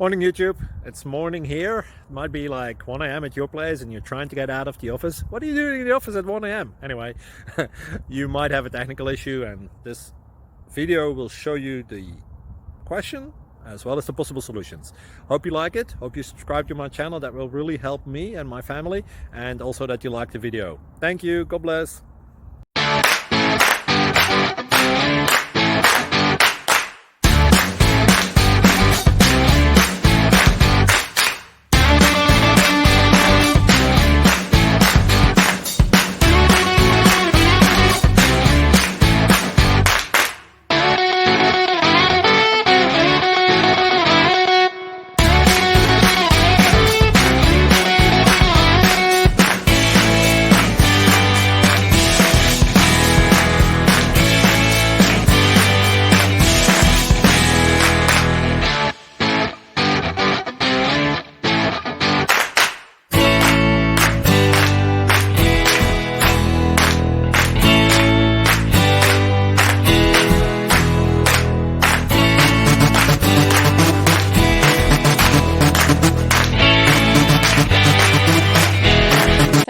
Morning YouTube, it's morning here. It might be like 1 a.m. at your place and you're trying to get out of the office. What are you doing in the office at 1 a.m.? Anyway, you might have a technical issue and this video will show you the question as well as the possible solutions. Hope you like it, hope you subscribe to my channel. That will really help me and my family, and also that you like the video. Thank you, God bless.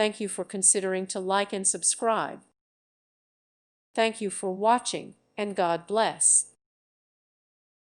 Thank you for considering to like and subscribe. Thank you for watching, and God bless.